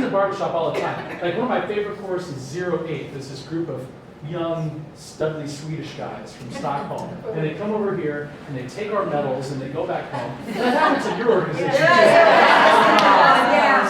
the barbershop all the time. Like one of my favorite choruses is 08. There's this group of young, studly Swedish guys from Stockholm. And they come over here and they take our medals and they go back home. And that happens in your organization too.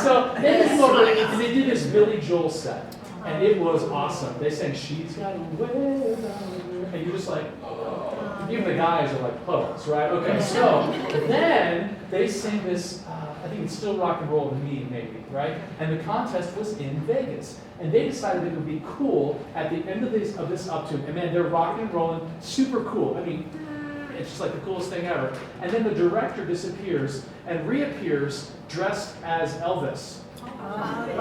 So they came over and they did this Billy Joel set. And it was awesome. They sang She's Got a Way About Her. And you're just like, oh. Even the guys are like puddles, right? Okay, so then they sing this, I think it's Still Rock and Roll to Me, maybe, right? And the contest was in Vegas. And they decided it would be cool at the end of this up tune. And man, they're rocking and rolling, super cool. I mean, it's just like the coolest thing ever. And then the director disappears and reappears dressed as Elvis. It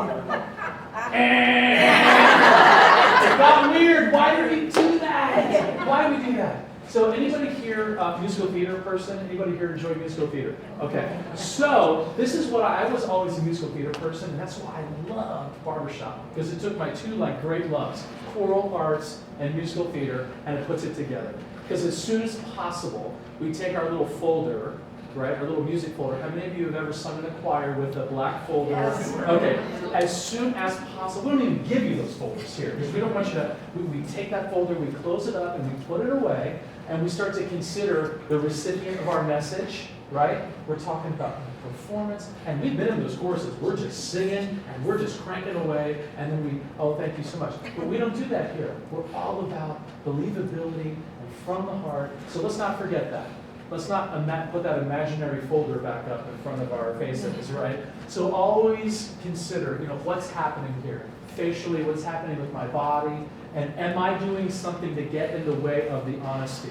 got weird. Why did we do that? Why did we do that? So anybody here, musical theater person? Anybody here enjoy musical theater? Okay. So this is what I was always a musical theater person, and that's why I loved barbershop, because it took my two great loves, choral arts and musical theater, and it puts it together. Because as soon as possible, we take our little folder, right, our little music folder. How many of you have ever sung in a choir with a black folder? Yes. Okay. As soon as possible, we don't even give you those folders here, because we don't want you to, we take that folder, we close it up, and we put it away, and we start to consider the recipient of our message, right? We're talking about performance, and we've been in those courses. We're just singing, and we're just cranking away, and then we, oh, thank you so much. But we don't do that here. We're all about believability and from the heart, so let's not forget that. Let's not put that imaginary folder back up in front of our faces, right? So always consider, what's happening here? Facially, what's happening with my body? And am I doing something to get in the way of the honesty,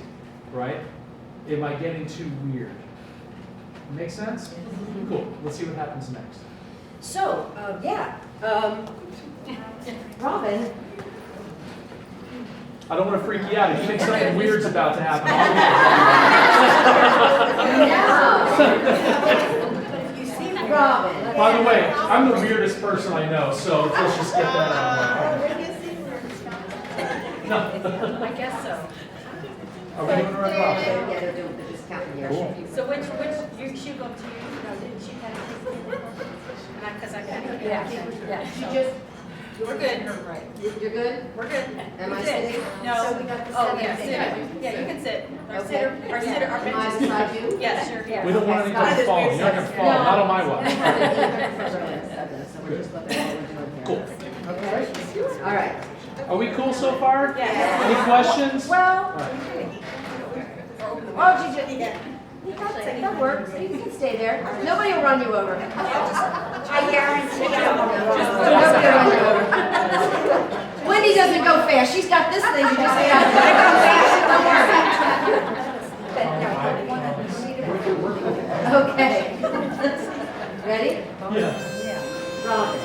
right? Am I getting too weird? Make sense? Cool. Let's see what happens next. So, Robin. I don't want to freak you out. If you think something weird's about to happen, Robin. by the way, I'm the weirdest person I know, so let's just get that out of the way. No. I guess so. Are we doing it right, Rob? Yeah, they're doing the discount here. Cool. So which you should go to? Didn't she kind of? Because I kind of. Yeah. Yeah. You just, We're good. Right. you're good? We're good. Am I We did. sitting? No. So we got the Oh, seven yeah, things. sit. Yeah, you can sit. Our Okay. sitter, our sitter, our Am I bench beside you? Yes, sure. Yeah. We don't want Okay. anybody to fall. You're not going to fall. Not on my watch. So we're just looking at what we're doing here. Cool. Okay? All right. Are we cool so far? Yes. Any questions? Well, All right. oh, that works. You can stay there. Nobody will run you over. I guarantee you. Nobody will run you over. Wendy doesn't go fast. She's got this thing. You just say, I go fast. Okay. Ready? Yeah. Robin.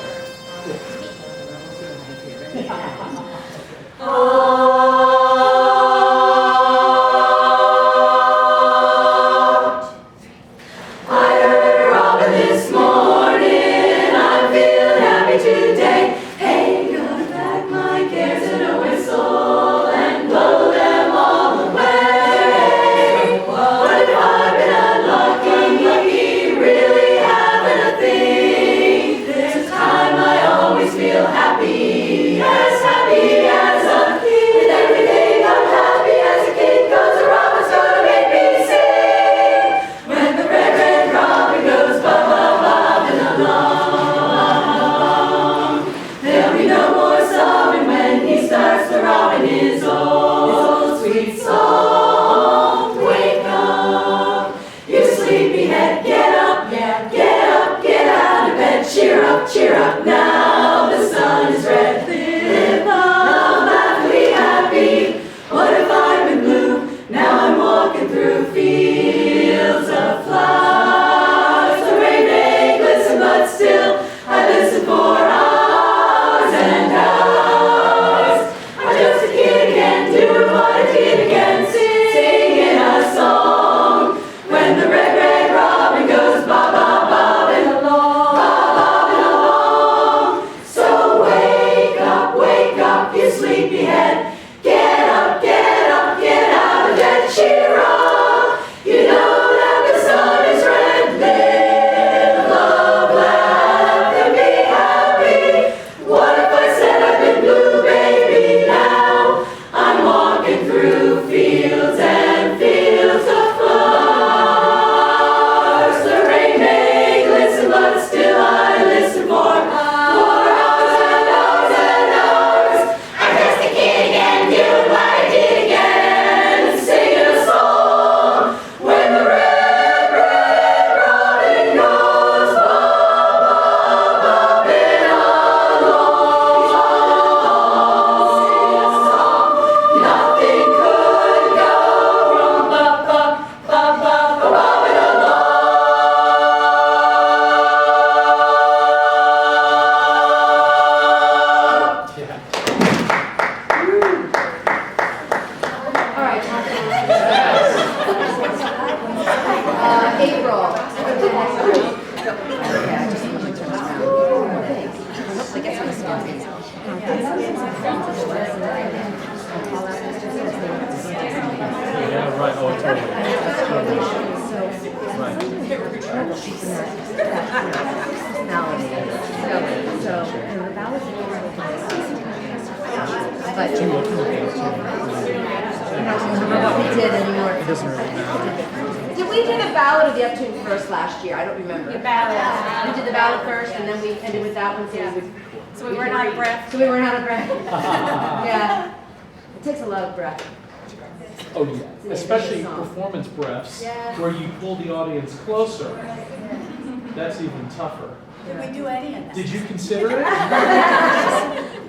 Cheer up now, the sun is red. Live long, happily happy. What if I've been blue? Now I'm walking through fields of flowers. The rain may glisten, but still I listen for hours and hours. I'm just a kid again, doing what I did again, singing a song. When the red, red robin goes bobbing along. So wake up. but I don't remember what we did anymore. It doesn't really matter. Did we do the ballad or the up tune first last year? I don't remember. The ballad. We did the ballad first, and then we ended with that one, so we would. So we weren't out of breath. So we weren't out of breath. Yeah. It takes a lot of breath. Oh, yeah, an especially ambitious song. performance breaths, Yeah. where you pull the audience closer. That's even tougher. Did we do any of that? Did you consider it?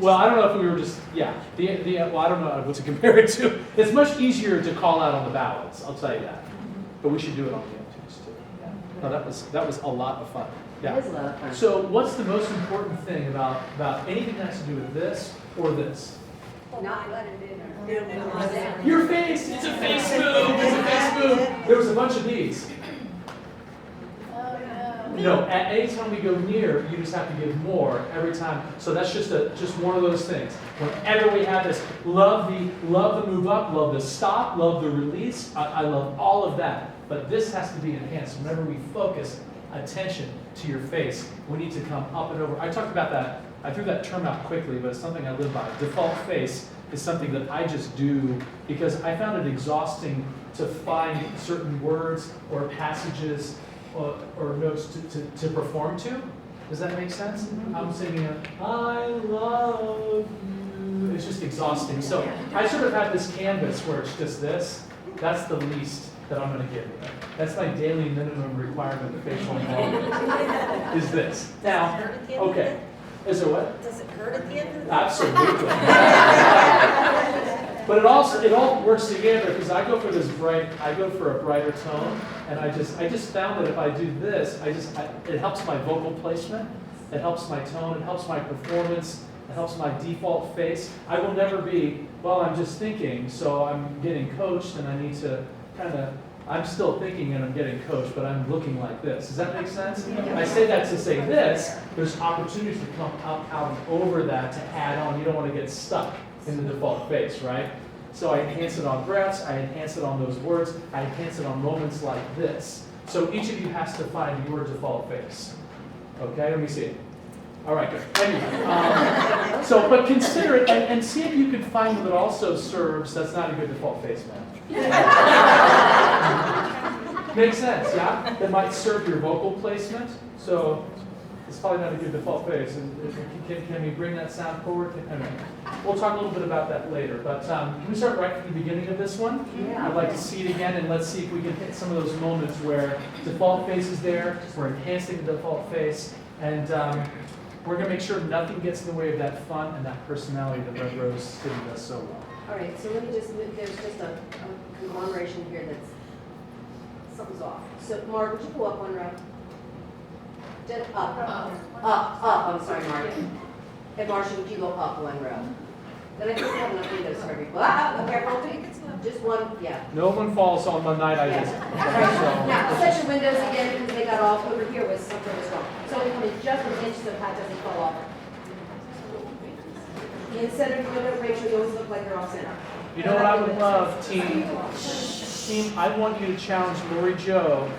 Well, I don't know if we were just, yeah, well, I don't know what to compare it to. It's much easier to call out on the ballads, I'll tell you that. But we should do it on the up-tunes too. Yeah. No, that was a lot of fun. Yeah. It is a lot of fun. So what's the most important thing about anything that has to do with this or this? Not letting dinner. Your face, it's a face move, it's a face move. There was a bunch of these. No, at any time we go near, you just have to give more every time. So that's just one of those things. Whenever we have this, love the move up, love the stop, love the release. I love all of that. But this has to be enhanced. Whenever we focus attention to your face, we need to come up and over. I talked about that. I threw that term out quickly, but it's something I live by. Default face is something that I just do because I found it exhausting to find certain words or passages or notes to perform to. Does that make sense? I'm singing I love you. It's just exhausting. So I sort of have this canvas where it's just this. That's the least that I'm going to give you. That's my daily minimum requirement of facial involvement is this. Now, okay. Is there what? Does it hurt at the end of the Absolutely. But it all works together because I go for a brighter tone, and I just found that if I do this, it helps my vocal placement, it helps my tone, it helps my performance, it helps my default face. I will never be, well, I'm just thinking, so I'm getting coached, and I need to I'm still thinking and I'm getting coached, but I'm looking like this. Does that make sense? I say that to say this, there's opportunities to come up out and over that to add on. You don't want to get stuck in the default face, right? So I enhance it on breaths, I enhance it on those words, I enhance it on moments like this. So each of you has to find your default face. Okay, let me see it. All right, good. Anyway, but consider it and see if you can find one that also serves, that's not a good default face, man. Makes sense, yeah? That might serve your vocal placement. So it's probably not a good default face. Can we bring that sound forward? Anyway, we'll talk a little bit about that later. But can we start right from the beginning of this one? Yeah. I'd like to see it again, and let's see if we can hit some of those moments where default face is there. We're enhancing the default face, and we're going to make sure nothing gets in the way of that fun and that personality that Red Rose City does so well. All right, so let me just, there's just a conglomeration here that's, something's off. So Mark, would you go up one row? Just up, I'm sorry, Mark. And Marcia, would you go up one row? Then I just have enough windows for everybody. Careful, just one, yeah. No one falls on the night I visit. Yeah. Now, set your windows again because they got off over here was something was wrong. So we come in just an inch so Pat doesn't fall off. In the center of the window, Rachel, you always look like you're off center. You know what I would love, team? Team, I want you to challenge Lori Jo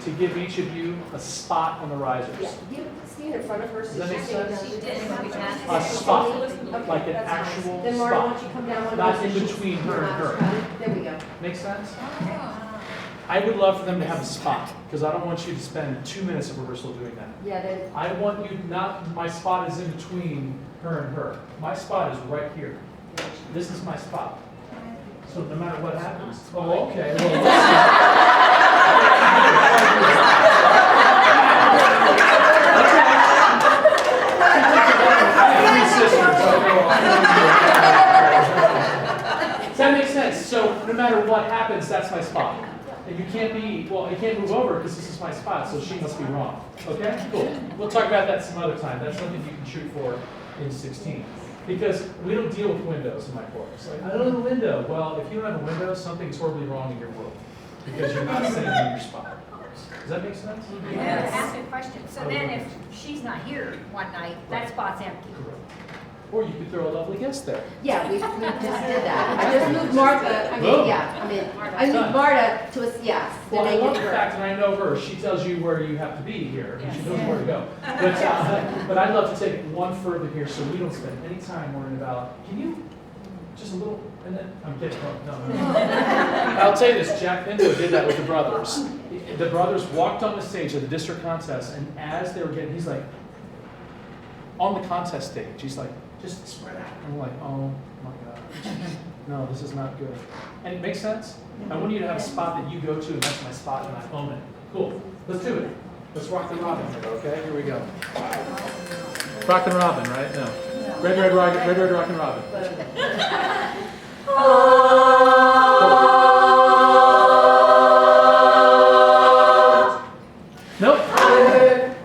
to give each of you a spot on the risers. Yeah, you stand in front of her. Does that make sense? A A spot, like an actual Then Marta, why don't spot. you come down one Not row in so she's- between her and her. There we go. Make sense? I would love for them to have a spot, because I don't want you to spend 2 minutes of rehearsal doing that. Yeah, then, I want you, not my spot is in between her and her. My spot is right here. This is my spot. So no matter what happens. Oh, okay. Does that make sense? So no matter what happens, that's my spot. And you can't be, well, I can't move over because this is my spot, so she must be wrong. Okay? Cool. We'll talk about that some other time. That's something you can shoot for in 16. Because we don't deal with windows in my course. Like, I don't have a window. Well, if you don't have a window, something's horribly wrong in your world. Because you're not staying in your spot. Does that make sense? Yes. Ask a question. So then if she's not here one night, that spot's empty. Correct. Or you could throw a lovely guest there. yeah, we just did that. I just moved Martha, Boom. I moved Marta to a, yes. to Well, I make love it the work. fact that I know her. She tells you where you have to be here, and she knows where to go. But I'd love to take it one further here so we don't spend any time worrying about, can you just a little, and then, I'm kidding, no. I'll tell you this, Jack Pinto did that with the brothers. The brothers walked on the stage of the district contest, and as they were getting, he's like, on the contest stage, he's like, just spread out. And we're like, oh my God, no, this is not good. And it makes sense. I want you to have a spot that you go to, and that's my spot, and I own it. Cool, let's do it. Let's rock the robin here, okay? Here we go. Rock and robin, right? No. Red, rock and robin. Nope.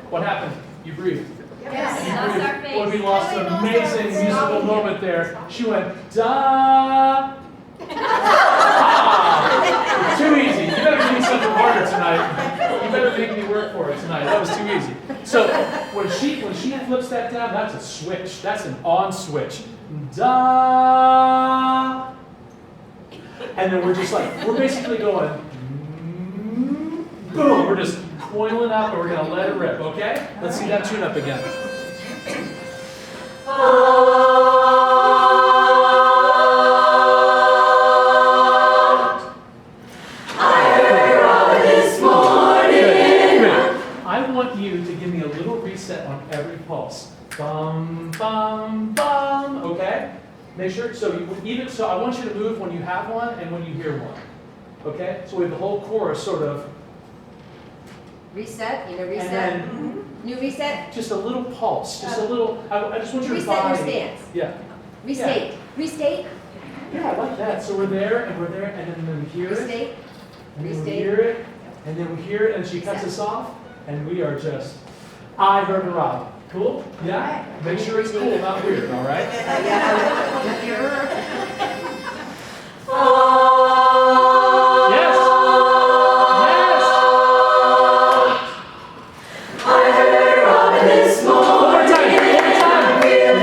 What happened? You breathed. Lost our face. Boy, we lost an amazing musical moment there. She went, da. Ah, too easy. You better give me something harder tonight. You better make me work for it tonight. That was too easy. So when she flips that down, that's a switch. That's an on switch. Da. And then we're just like, we're basically going, boom. We're just coiling up and we're going to let it rip, okay? Let's see that tune up again. I want you to give me a little reset on every pulse. Bum, bum, bum, okay? Make sure, so I want you to move when you have one and when you hear one. Okay? So we have the whole chorus sort of. Reset, reset. And then New reset. just a little pulse, just a little, I just want your Reset body. your stance. Yeah. Restate. Restate. Yeah, I like that. So we're there, and then we hear it. Restate. And then we Restate. hear it, and then we hear it, and she cuts us off, and we are just, I heard a rob. Cool? Yeah? Make sure it's cool, not weird, all right? Yes! Yes! I heard a robin this morning.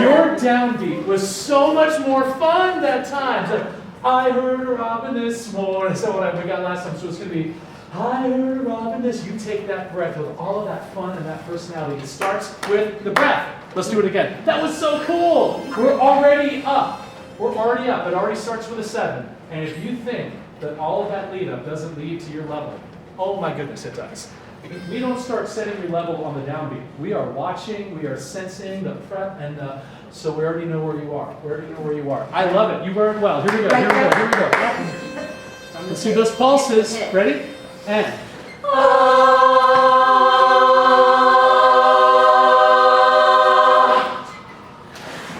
Your downbeat was so much more fun that time. It's like, I heard a robin this morning. So what we got last time, so it's going to be, I heard a robin this. You take that breath with all of that fun and that personality. It starts with the breath. Let's do it again. That was so cool. We're already up. We're already up. It already starts with a 7. And if you think that all of that lead up doesn't lead to your level, oh my goodness, it does. We don't start setting your level on the downbeat. We are watching, we are sensing the prep, and so we already know where you are. We already know where you are. I love it. You learned well. Here we go. Here we go. Here we go. Let's see those pulses. Ready? And.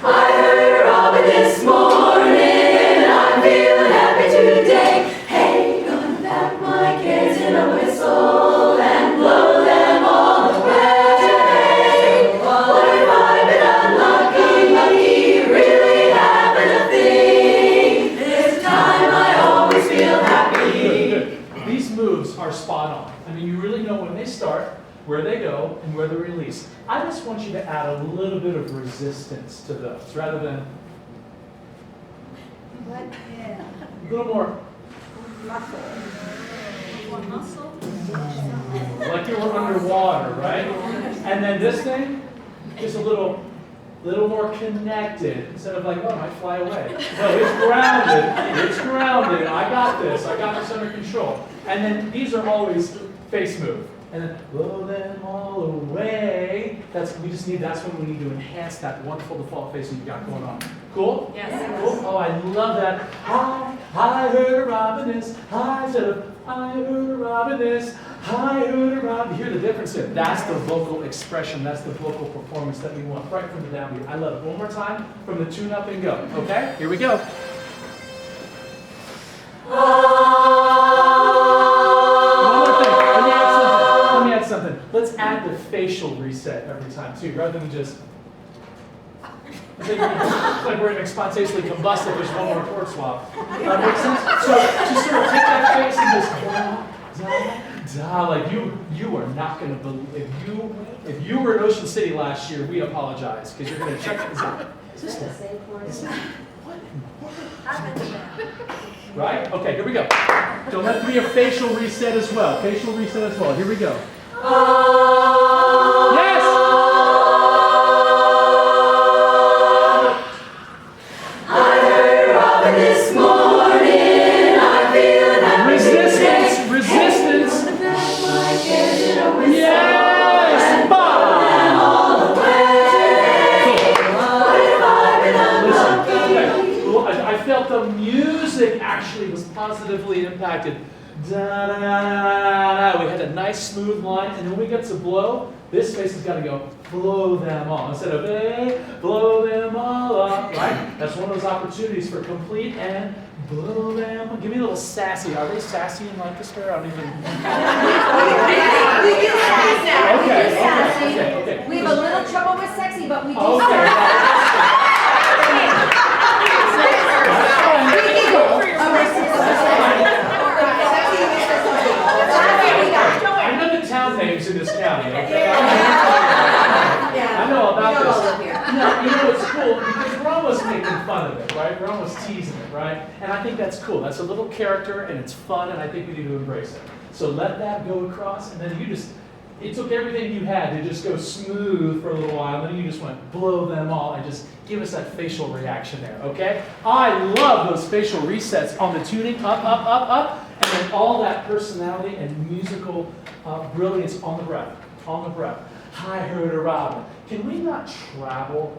I heard a robin this morning. I'm feeling happy today. Hey, gonna pack my kids in a whistle and blow them all away. What if I've been unlucky, really happened a thing? This time I always feel happy. Good, good. These moves are spot on. I mean, you really know when they start, where they go, and where they release. I just want you to add a little bit of resistance to those, rather than a little more like you were underwater, right? And then this thing, just a little more connected, instead of like, oh, I might fly away. No, it's grounded. It's grounded. I got this. I got this under control. And then these are always face move. And then blow them all away. That's when we need to enhance that wonderful default face that you got going on. Cool? Yes. Cool? Oh, I love that. I heard a robin this. I heard a robin this. I heard a robin. You hear the difference there? That's the vocal expression. That's the vocal performance that we want right from the downbeat. I love it. One more time from the tune up and go. Okay? Here we go. Something. Let's add the facial reset every time too, rather than just it's like we're going to spontaneously combust if there's one more chord swap. That makes sense? So just sort of take that face and just da, da, like you are not going to believe if you were in Ocean City last year, we apologize because you're going to check is this what in the world? Right? Okay, here we go. So let's do a facial reset as well. Facial reset as well. Here we go. Yes! I heard a robin actually was positively impacted. Da, da, da, da, da. We had a nice smooth line, and then we get to blow. This space has got to go blow them all instead of hey, blow them all up. Right? That's one of those opportunities for complete and blow them. Give me a little sassy. Are they sassy in Lancaster? I don't even. We do sassy. Okay, We do sassy. okay. We have a little trouble with sexy, but we do Okay. sassy. We giggle over sexy. I know the town names in this county, okay? I know We about don't all this. live here. You know it's cool because we're almost making fun of it, right? We're almost teasing it, right? And I think that's cool. That's a little character and it's fun and I think we need to embrace it. So let that go across and then it took everything you had to just go smooth for a little while and then you just went blow them all and just give us that facial reaction there, okay? I love those facial resets on the tuning, up, up, up, up, and then all that personality and musical brilliance on the breath, I heard a robin. Can we not travel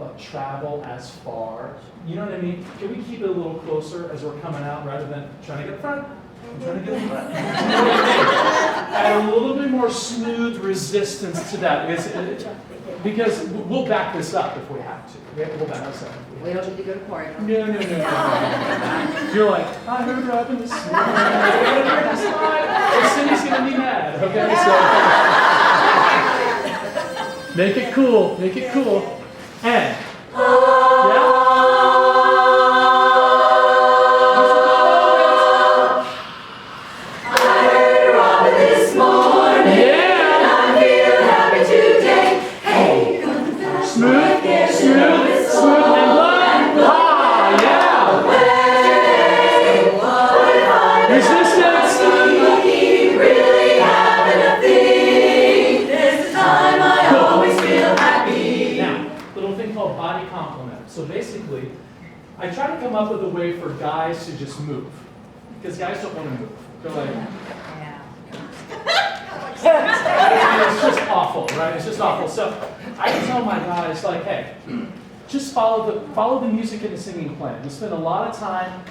as far? You know what I mean? Can we keep it a little closer as we're coming out rather than trying to get in front? I'm trying to get in front. Add a little bit more smooth resistance to that because we'll back this up if we have to. We'll back this up. We don't need to go to choir. No. You're like, I heard Robin this morning. Cindy's going to be mad. Okay, so make it cool. And, This morning, yeah. I feel happy today. Hey, Smooth, and blind. Ah, yeah. Resistance. really having a thing. This time I always feel happy. Now, little thing called body compliment. So basically, I try to come up with a way for guys to just move. Because guys don't want to move. They're like, it's just awful, right? It's just awful. So I tell my guys, like, hey, just follow the music and the singing plan. We spend a lot of time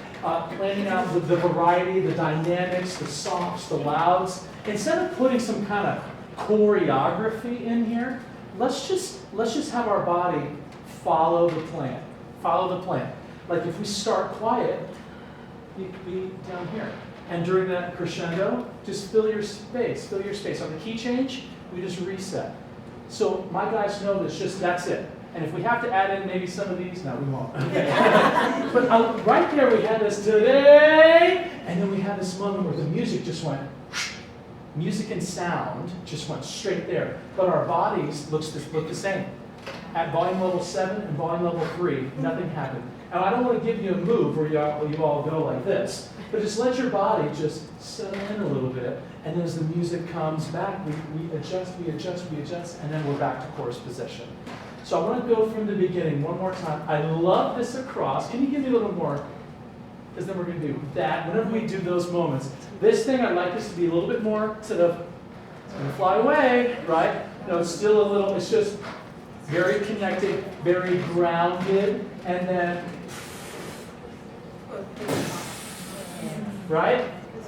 planning out the variety, the dynamics, the softs, the louds. Instead of putting some kind of choreography in here, let's just have our body follow the plan. Follow the plan. Like if we start quiet, you could be down here. And during that crescendo, just fill your space. On the key change, we just reset. So my guys know that's it. And if we have to add in maybe some of these, no, we won't. Okay. But right there we had this today, and then we had this moment where the music just went, music and sound just went straight there. But our bodies look the same. At volume level 7 and volume level 3, nothing happened. And I don't want to give you a move where you all go like this, but just let your body just settle in a little bit. And then as the music comes back, we adjust, and then we're back to chorus position. So I want to go from the beginning one more time. I love this across. Can you give me a little more? Because then we're going to do that. Whenever we do those moments, this thing I'd like this to be a little bit more sort of, it's going to fly away, right? No, it's still a little, it's just very connected, very grounded, and then, right?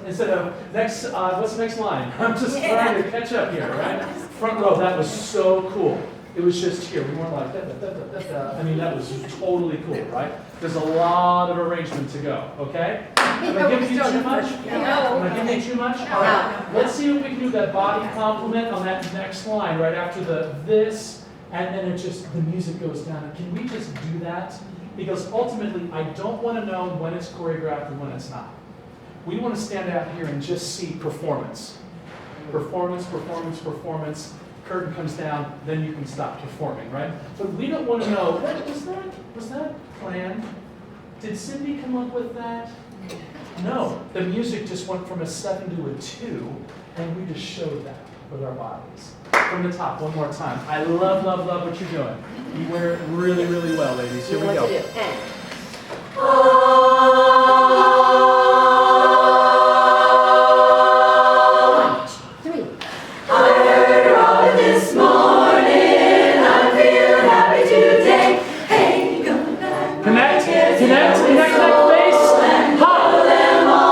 Instead of next, what's the next line? I'm just trying to catch up here, right? Front row, that was so cool. It was just here. We weren't like, da, da, da, da, da. I mean, that was totally cool, right? There's a lot of arrangement to go, okay? Am I giving you too much? Am I giving you too much? All right. Let's see if we can do that body compliment on that next line right after the this, and then the music goes down. Can we just do that? Because ultimately, I don't want to know when it's choreographed and when it's not. We want to stand out here and just see performance. Performance. Curtain comes down, then you can stop performing, right? But we don't want to know, was that planned? Did Cindy come up with that? No, the music just went from a 7 to a 2, and we just showed that with our bodies. From the top, one more time. I love what you're doing. You wear it really, really well, ladies. Here we go. This morning, I feel happy today. Hey, go back. Connect that face. Follow them all.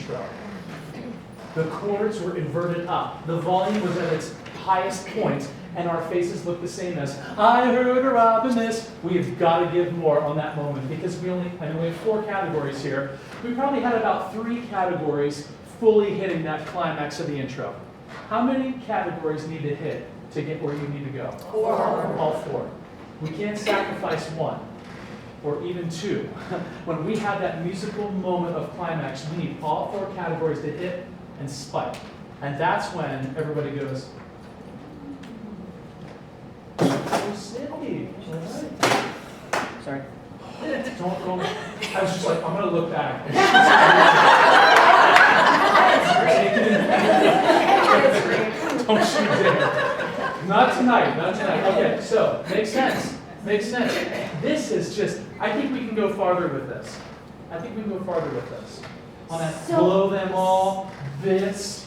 intro. The chords were inverted up. The volume was at its highest point, and our faces looked the same as, I heard a robin this. We've got to give more on that moment, because I know we have 4 categories here. We probably had about 3 categories fully hitting that climax of the intro. How many categories need to hit to get where you need to go? 4. All 4. We can't sacrifice 1 or even 2. When we have that musical moment of climax, we need all 4 categories to hit and spike. And that's when everybody goes, oh, Cindy. All right. Sorry. Don't. I was just like, I'm going to look back. Don't you dare. Not tonight. Okay, so, makes sense. This is just, I think we can go farther with this. On that, blow them all, this.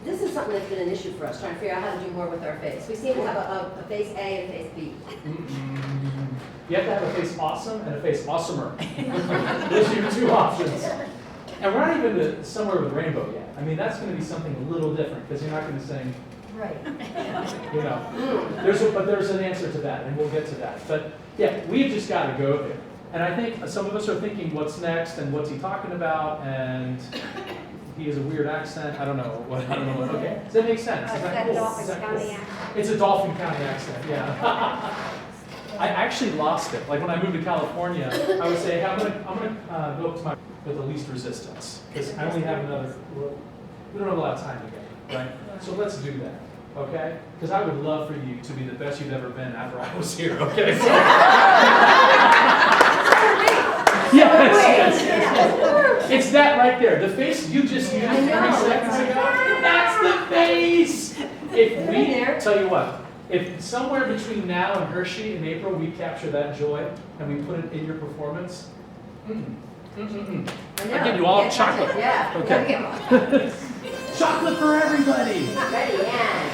This is something that's been an issue for us, trying to figure out how to do more with our face. We seem to have a face A and a face B. You have to have a face awesome and a face awesomer. Those are your 2 options. And we're not even to somewhere with rainbow yet. I mean, that's going to be something a little different, because you're not going to sing, Right. you know. But there's an answer to that, and we'll get to that. But yeah, we've just got to go there. And I think some of us are thinking, what's next, and what's he talking about, and he has a weird accent. I don't know what. Okay, does that make sense? Is that cool? It's a Dauphin County accent. Yeah. I actually lost it. Like when I moved to California, I would say, I'm gonna go up to my with the least resistance, because I only have another. We don't have a lot of time together, right? So let's do that, okay? Because I would love for you to be the best you've ever been after I was here, okay? Yes. It's that right there. The face you just used 3 seconds ago. That's the face. If we tell you what. If somewhere between now and Hershey in April we capture that joy and we put it in your performance, I give you all chocolate. Yeah. Okay. Chocolate for everybody. Ready, and.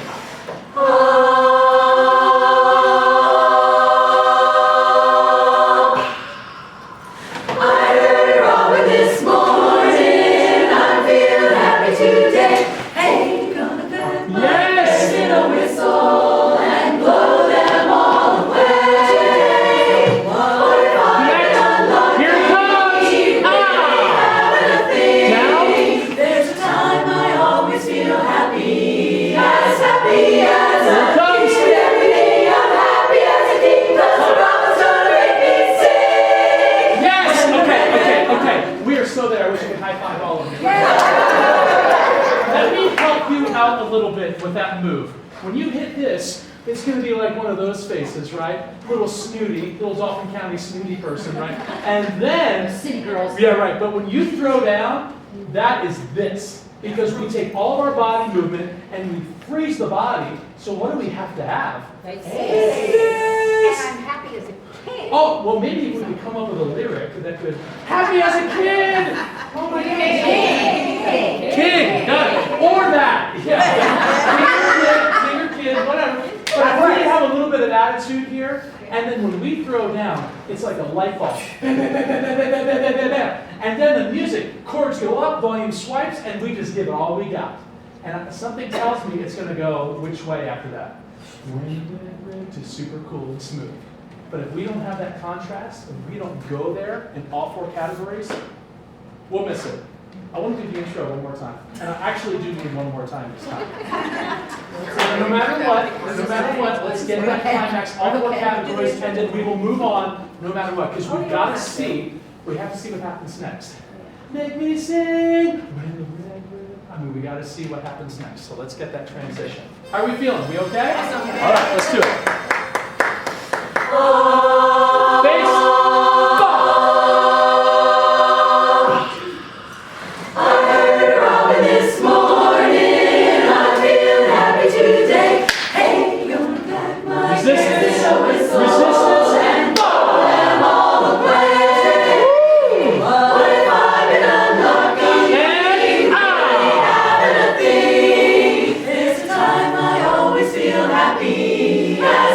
I heard a robin this morning. I feel happy today. Hey, gonna pat my face in a whistle and blow them all away. What if I got lucky? Here it comes. Having a thing. Down. There's a time I always feel happy as a king with everything. I'm happy as a king 'cause the robin's gonna make me sing. Yes. Okay. We are so there. I wish I could high five all of you. Let me help you out a little bit with that move. When you hit this, it's going to be like one of those faces, right? Little snooty, little Dauphin County snooty person, right? And then, City girls. yeah, right. But when you throw down, that is this. Because we take all of our body movement and we freeze the body. So what do we have to have? And This. I'm happy as a kid. Oh, well, maybe if we could come up with a lyric that could, happy as a kid! Oh my God! Kid, got it. Or that, yeah. King or kid, whatever. But if we have a little bit of attitude here, and then when we throw down, it's like a light bulb. And then the music, chords go up, volume swipes, and we just give it all we got. And something tells me it's going to go which way after that? To super cool and smooth. But if we don't have that contrast, if we don't go there in all 4 categories, we'll miss it. I want to do the intro one more time. And I actually do need one more time this time. So no matter what, let's get that climax, all 4 categories, and then we will move on no matter what. Because we have to see what happens next. Make me sing. We got to see what happens next. So let's get that transition. How are we feeling? We okay? All right, let's do it. Face. I heard a robin this morning. I feel happy today. Hey, gonna pack my Resistance. cares in a whistle Resistance. and blow them all away. What if I've been unlucky? Having a thing. There's a time I always feel happy as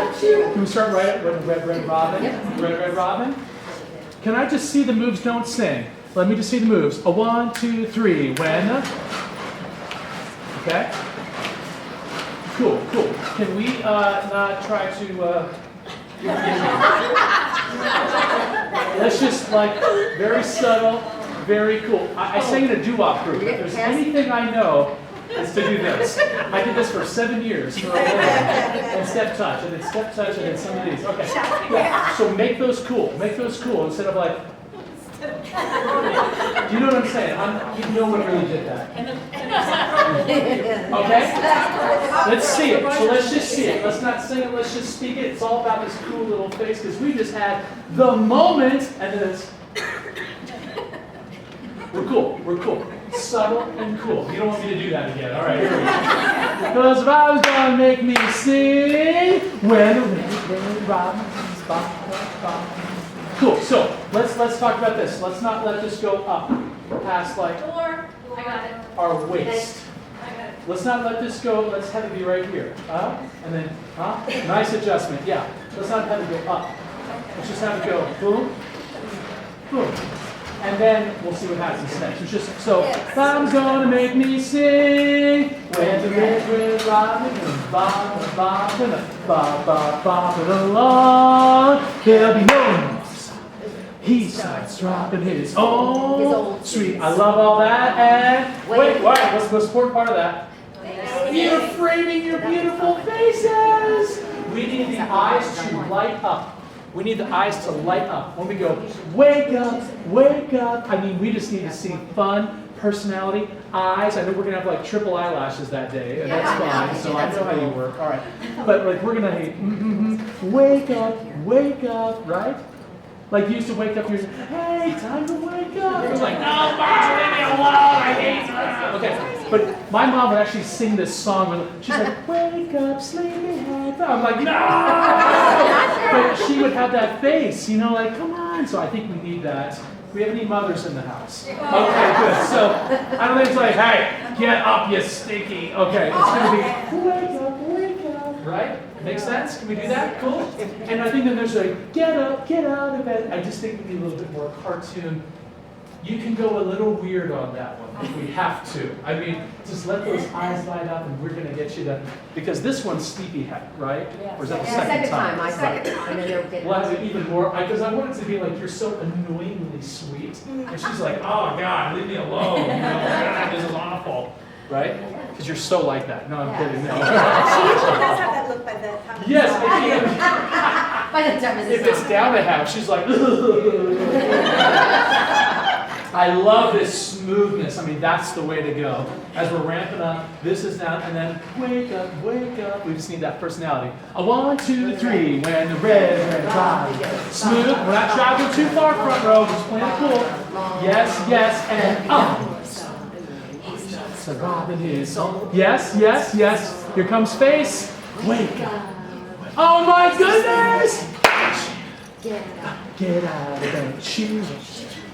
Can we start right at Red Red Robin? Red Red Robin? Can I just see the moves? Don't sing. Let me just see the moves. A 1, 2, 3. When? Okay. Cool, cool. Can we not try to? Let's just like very subtle, very cool. I sang in a doo-wop group. If there's anything I know, it's to do this. I did this for 7 years for a living. And step touch, and then step touch, and then some of these. Okay. Yeah. So make those cool. Make those cool instead of like. Do you know what I'm saying? No one really did that. Okay? Let's see it. So let's just see it. Let's not sing it. Let's just speak it. It's all about this cool little face because we just had the moment, and then it's. We're cool. We're cool. Subtle and cool. You don't want me to do that again. All right, here we go. Because if I was gonna make me sing when the red robin's cool. So let's talk about this. Let's not let this go up past like I got it. our waist. I got it. Let's not let this go. Let's have it be right here. And then nice adjustment. Yeah. Let's not have it go up. Let's just have it go boom, boom. And then we'll see what happens next. It's just so I'm gonna make me sing when the red red robin goes bob bob bob bob bob along. There'll be no noise. He starts dropping his own sweet. I love all that. And wait, what's the most important part of that? You're framing your beautiful faces. We need the eyes to light up. We need the eyes to light up. When we go, wake up, wake up. I mean, we just need to see fun, personality, eyes. I know we're going to have like triple eyelashes that day, and that's fine. So I know how you work. All right. But like we're going to wake up, right? Like you used to wake up and you're like, hey, time to wake up. It was like, no, Mom, leave me alone. I hate you. Okay. But my mom would actually sing this song. She's like, wake up, sleepyhead. I'm like, no. But she would have that face, you know, like, come on. So I think we need that. We have any mothers in the house? Okay, good. So I don't think it's like, hey, get up, you stinky. Okay, it's going to be, wake up, right? Makes sense? Can we do that? Cool. And I think then there's a get up, get out of bed. I just think we need a little bit more cartoon. You can go a little weird on that one if we have to. I mean, just let those eyes light up and we're going to get you to, because this one's sleepyhead, right? Or is that the second time? My second time. We'll have it even more, because I want it to be like, you're so annoyingly sweet. And she's like, oh God, leave me alone. You know, God, this is awful. Right? Because you're so like that. No, I'm kidding. No. She usually does have that look by the time. Yes, By the time if it's down to half, she's like, I love this smoothness. I mean, that's the way to go. As we're ramping up, this is down, and then wake up, wake up. We just need that personality. A 1, 2, 3, when the red robin. Smooth. We're not traveling too far front row. Just playing it cool. Yes, yes, and up. So Robin is on. Yes, yes, yes. Here comes face. Wake up. Oh my goodness! Get out of bed. Choose.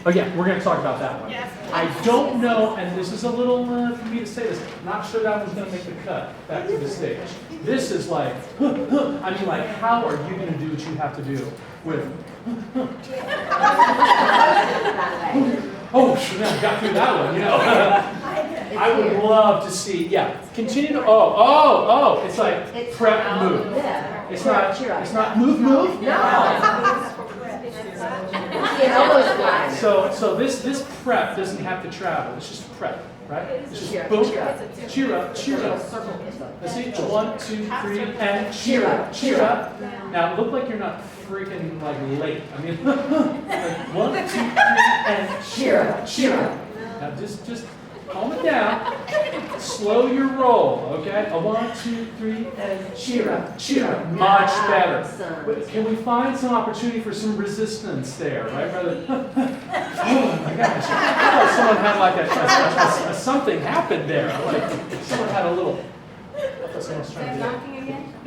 Oh yeah, we're going to talk about that one. I don't know, and this is a little for me to say this. Not sure that one's going to make the cut back to the stage. This is like, I mean, like, how are you going to do what you have to do with? Oh, I got through that one, you know. I would love to see, continue to, it's like prep and move. It's not move. No. So this prep doesn't have to travel, it's just prep, right? It's just boom, cheer up. Let's see, 1, 2, 3, and cheer up. Now look like you're not freaking like late. I mean, like 1, 2, 3, and cheer up. Now just calm it down. Slow your roll, okay? A 1, 2, 3, and cheer up. Much better. Can we find some opportunity for some resistance there, right? Rather, oh my gosh. I thought someone had like a something happened there. Like someone had a little. I thought someone was trying to do that.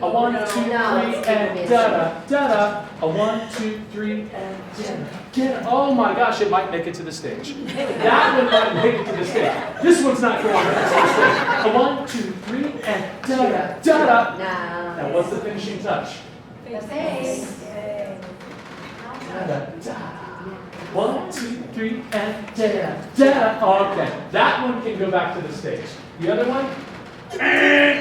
A 1, 2, 3, and da-da. A 1, 2, 3, and da-da. Oh my gosh, it might make it to the stage. That one might make it to the stage. This one's not going to make it to the stage. A 1, 2, 3, and da-da. No. Now what's the finishing touch? The face. Da-da-da. 1, 2, 3, and da-da. Okay, that one can go back to the stage. The other one?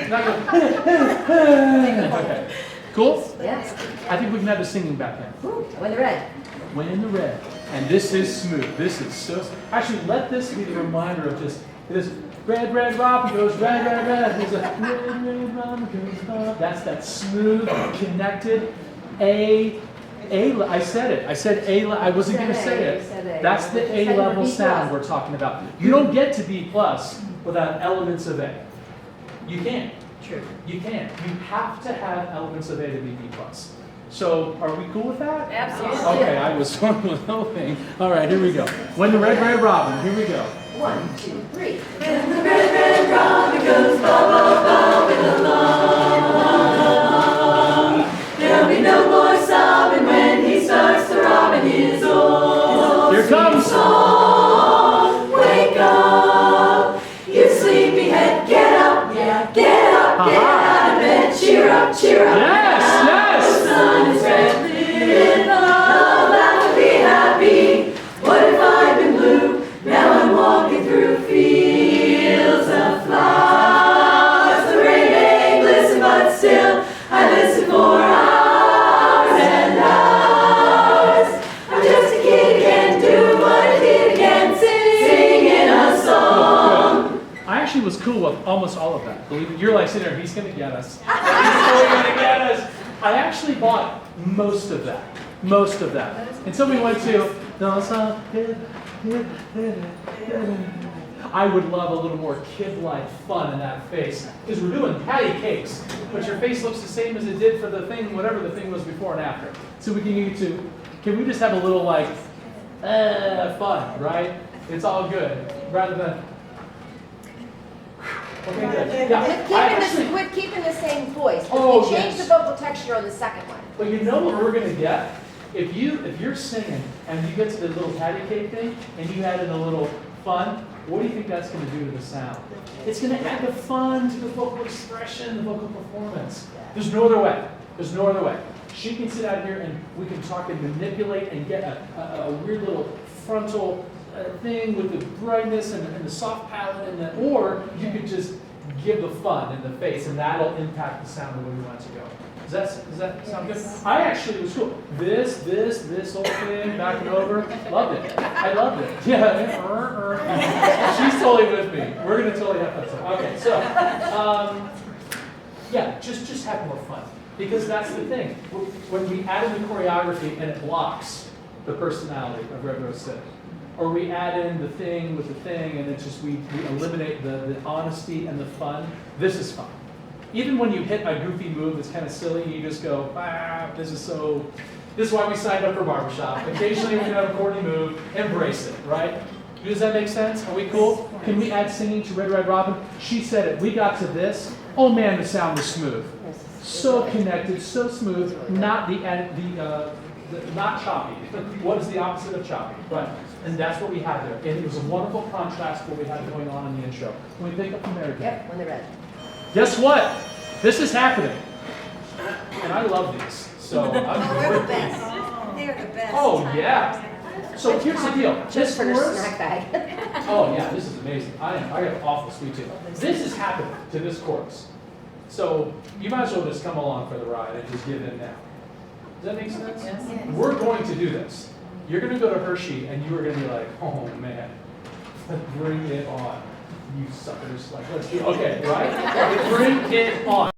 Not good. Okay, cool? Yes. I think we can have the singing back in. Ooh, when the red. When in the red. And this is smooth. This is so. Actually, let this be the reminder of just this. Red, red robin goes red, red, red. There's a red, red robin goes up. That's that smooth, connected I said it. I said I wasn't going to say You said it. A. That's the You said A-level B+. sound we're talking about. You don't get to B+ without elements of A. You can't. True. You can't. You have to have elements of A to be B+. So, are we cool with that? Absolutely. Okay, I was hoping. All right, here we go. When the red, red robin. Here we go. 1, 2, 3. When the red, red robin goes bob, bob, bobbing along, there'll be no more sobbing when he starts to robin his old Here comes. song. Wake up, you sleepyhead, get up, yeah, get up, get out of bed, cheer up, cheer up. Yes, yes. The sun is red, live, love, laugh, and be happy. What if I've been blue? Now I'm walking through fields of flowers. The rain may glisten, but still I listen for hours and hours. I'm just a kid again, doing what I did again, singing a song. I actually was cool with almost all of that. Believe it. You're like sitting there, he's going to get us. He's totally going to get us. I actually bought most of that. Most of that. Until we went to, I would love a little more kid-like fun in that face. Because we're doing patty cakes, but your face looks the same as it did for the thing, whatever the thing was before and after. So we can can we just have a little like, fun, right? It's all good. Rather than, okay, good. Yeah, With keeping the same voice. Oh, We changed yes. the vocal texture on the second one. but you know what we're gonna get? If you're singing and you get to the little patty cake thing and you add in a little fun, what do you think that's gonna do to the sound? It's gonna add the fun to the vocal expression, the vocal performance. There's no other way. There's no other way. She can sit out here and we can talk and manipulate and get a weird little frontal thing with the brightness and the soft palate or you could just give the fun in the face and that'll impact the sound the way we want it to go. Does that sound good? I actually was cool. This whole thing, back and over. Loved it. I loved it. Yeah. She's totally with me. We're gonna totally have fun. Okay, so yeah, just have more fun. Because that's the thing. When we add in the choreography and it blocks the personality of Red Rose City, or we add in the thing with the thing and it's just we eliminate the honesty and the fun, this is fun. Even when you hit a goofy move that's kind of silly, you just go, this is why we signed up for barbershop. Occasionally we're gonna have a corny move, embrace it, right? Does that make sense? Are we cool? Can we add singing to Red Red Robin? She said it, we got to this, oh man, the sound was smooth. So connected, so smooth, not not choppy. What is the opposite of choppy? Right. And that's what we had there. And it was a wonderful contrast what we had going on in the intro. Can we pick up from there again? Yep, when the red. Guess what? This is happening. And I love these. So They're the I'm best. They're the best. Oh yeah. So here's the deal. Just This for the chorus- snack bag. Oh yeah, this is amazing. I got awful sweet tooth. This is happening to this chorus. So you might as well just come along for the ride and just give in now. Does that make sense? Yes. We're going to do this. You're going to go to Hershey and you are going to be like, oh man, bring it on. You suckers. Like, let's do it. Okay, right? Bring it on.